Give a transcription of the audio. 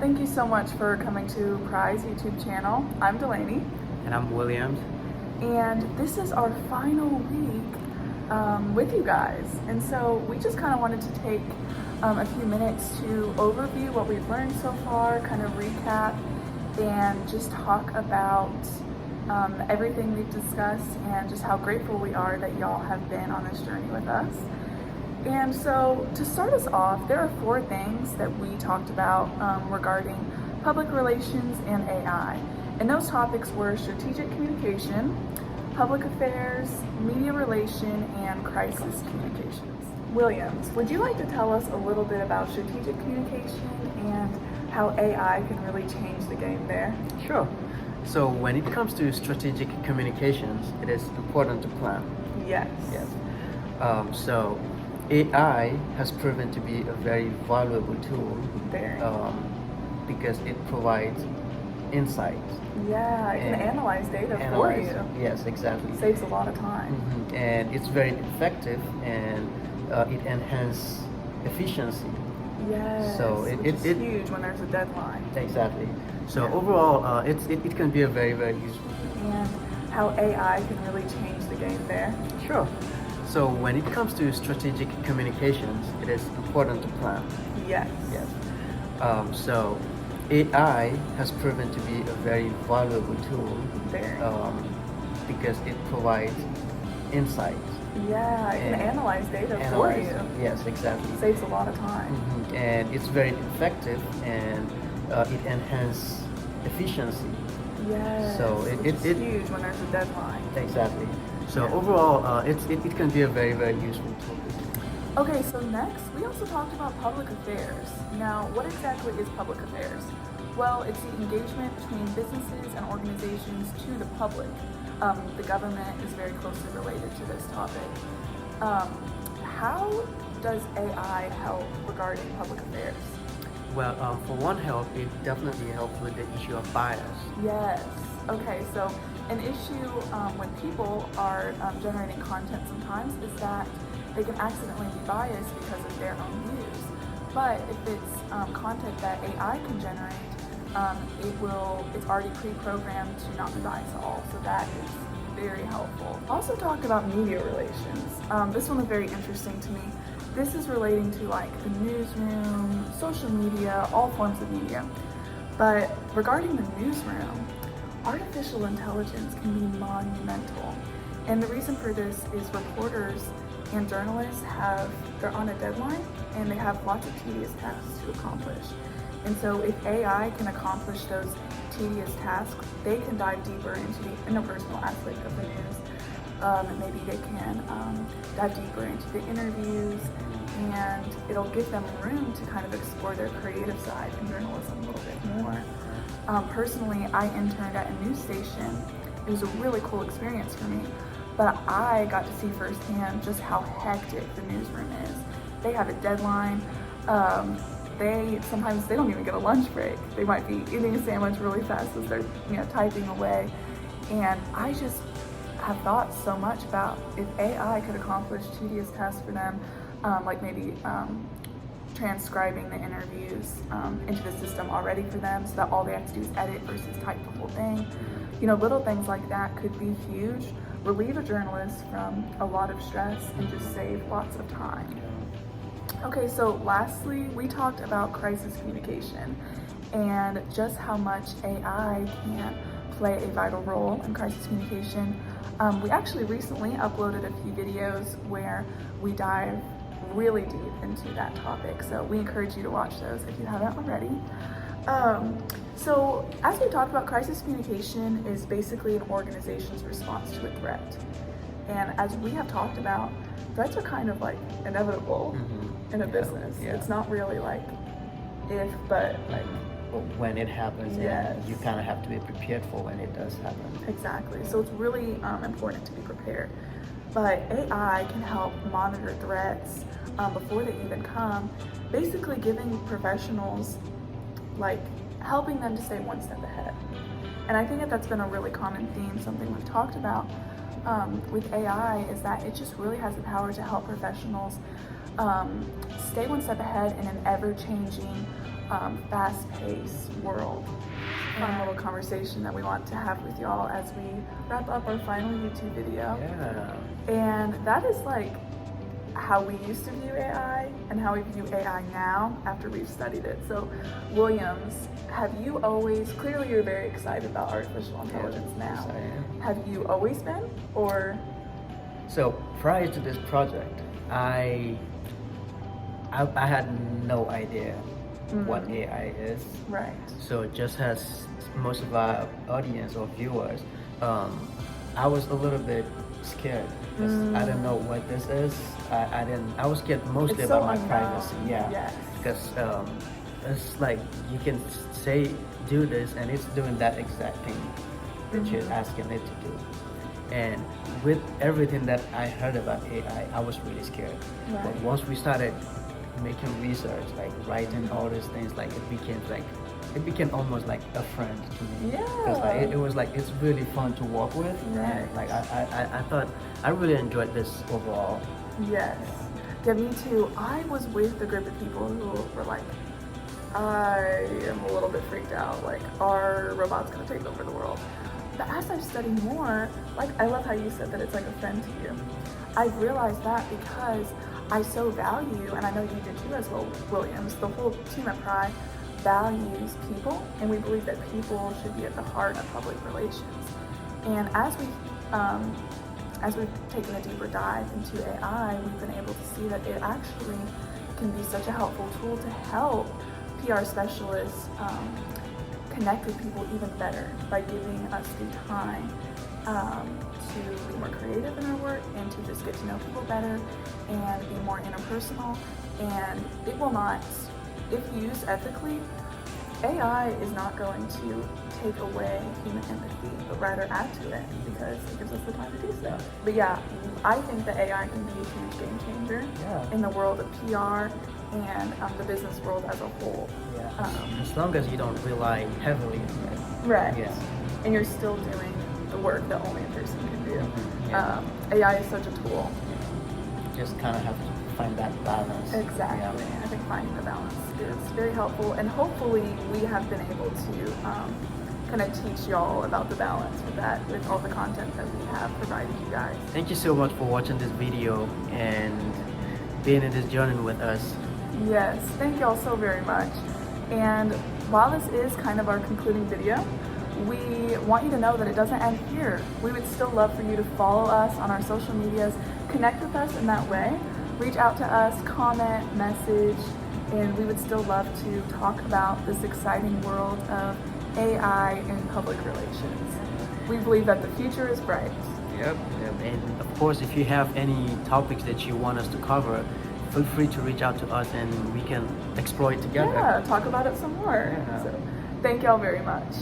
Thank you so much for coming to Prize YouTube channel. I'm Delaney, And I'm Williams. and this is our final week with you guys. And so we just kind of wanted to take a few minutes to overview what we've learned so far, kind of recap, and just talk about everything we've discussed and just how grateful we are that y'all have been on this journey with us. And so to start us off, there are 4 things that we talked about regarding public relations and AI. And those topics were strategic communication, public affairs, media relation, and crisis communications. Williams, would you like to tell us a little bit about strategic communication and how AI can really change the game there? Sure. So when it comes to strategic communications, it is important to plan. Yes. Yes. So AI has proven to be a very valuable tool Very. because it provides insights. Yeah, it can and analyze data for analyze- you. Yes, exactly. Saves a lot of time. And it's very effective, and it enhances efficiency. Yes, So which is huge when there's a deadline. Exactly. So Yeah. overall, it can be a very, very useful tool. And how AI can really change the game there. Sure. So when it comes to strategic communications, it is important to plan. Yes. Yes. So AI has proven to be a very valuable tool Very. because it provides insights. Yeah, it can and analyze data for analyze- you. Yes, exactly. Saves a lot of time. And it's very effective, and it enhances efficiency. Yes. So which is huge when there's a deadline. Exactly. So Yeah. overall, it can be a very, very useful tool. Okay, so next, we also talked about public affairs. Now, what exactly is public affairs? Well, it's the engagement between businesses and organizations to the public. The government is very closely related to this topic. How does AI help regarding public affairs? Well, for one help, it definitely helps with the issue of bias. Yes. Okay, so an issue when people are generating content sometimes is that they can accidentally be biased because of their own views. But if it's content that AI can generate, it's already pre-programmed to not be biased at all. So that is very helpful. Also talked about media relations. This one was very interesting to me. This is relating to like the newsroom, social media, all forms of media. But regarding the newsroom, artificial intelligence can be monumental. And the reason for this is reporters and journalists they're on a deadline and they have lots of tedious tasks to accomplish. And so if AI can accomplish those tedious tasks, they can dive deeper into the interpersonal aspect of the news. Maybe they can dive deeper into the interviews, and it'll give them room to kind of explore their creative side in journalism a little bit more. Personally, I interned at a news station. It was a really cool experience for me, but I got to see firsthand just how hectic the newsroom is. They have a deadline. Sometimes they don't even get a lunch break. They might be eating a sandwich really fast as they're typing away. And I just have thought so much about if AI could accomplish tedious tasks for them, like maybe transcribing the interviews into the system already for them so that all they have to do is edit versus type the whole thing. Little things like that could be huge, relieve a journalist from a lot of stress, and just save lots of time. Okay, so lastly, we talked about crisis communication and just how much AI can play a vital role in crisis communication. We actually recently uploaded a few videos where we dive really deep into that topic, so we encourage you to watch those if you haven't already. So as we talked about, crisis communication is basically an organization's response to a threat. And as we have talked about, threats are kind of like inevitable in a business. Yeah. It's not really like if, but like When it happens, Yes. and you kind of have to be prepared for when it does happen. exactly. So it's really important to be prepared. But AI can help monitor threats before they even come, basically giving professionals, like helping them to stay one step ahead. And I think that that's been a really common theme, something we've talked about with AI, is that it just really has the power to help professionals stay one step ahead in an ever-changing fast-paced world. Fun little conversation that we want to have with y'all as we wrap up our final YouTube video. Yeah. And that is like how we used to view AI and how we view AI now after we've studied it. So Williams, have you always, clearly you're very excited about artificial intelligence now. Yes, I am. Have you always been, or? So prior to this project, I had no idea what AI is. Right. So just as most of our audience or viewers, I was a little bit scared because I didn't know what this is. I was scared mostly It's so about my unknown. privacy. Yeah. Yes. Because it's like you can say do this and it's doing that exact thing that you're asking it to do. And with everything that I heard about AI, I was really scared. Right. But once we started making research, like writing all these things, like it became almost like a friend to me. Yeah. Because like, it was like it's really fun to work with. Right. And like I thought I really enjoyed this overall. Yes. Yeah, me too. I was with a group of people who were like, I am a little bit freaked out. Like, are robots going to take over the world? But as I've studied more, like, I love how you said that it's like a friend to you. I've realized that because I so value, and I know you do too as well, Williams, the whole team at Pry values people, and we believe that people should be at the heart of public relations. And as we've taken a deeper dive into AI, we've been able to see that it actually can be such a helpful tool to help PR specialists connect with people even better by giving us the time to be more creative in our work and to just get to know people better and be more interpersonal. And it will not, if used ethically, AI is not going to take away human empathy, but rather add to it because it gives us the time to do so. But yeah, I think that AI can be a huge game changer in the world of PR and the business world as a whole. As long as you don't rely heavily on it. Right. Yeah. And you're still doing the work that only a person can do. Yeah. AI is such a tool. Just kind of have to find that balance. Exactly. Yeah. I think finding the balance is very helpful, and hopefully we have been able to kind of teach y'all about the balance with that, with all the content that we have provided you guys. Thank you so much for watching this video and being in this journey with us. Yes, thank y'all so very much. And while this is kind of our concluding video, we want you to know that it doesn't end here. We would still love for you to follow us on our social medias, connect with us in that way, reach out to us, comment, message, and we would still love to talk about this exciting world of AI in public relations. We believe that the future is bright. Yep. And of course, if you have any topics that you want us to cover, feel free to reach out to us and we can explore it together. Yeah, talk about it some more. Yeah. So, thank y'all very much.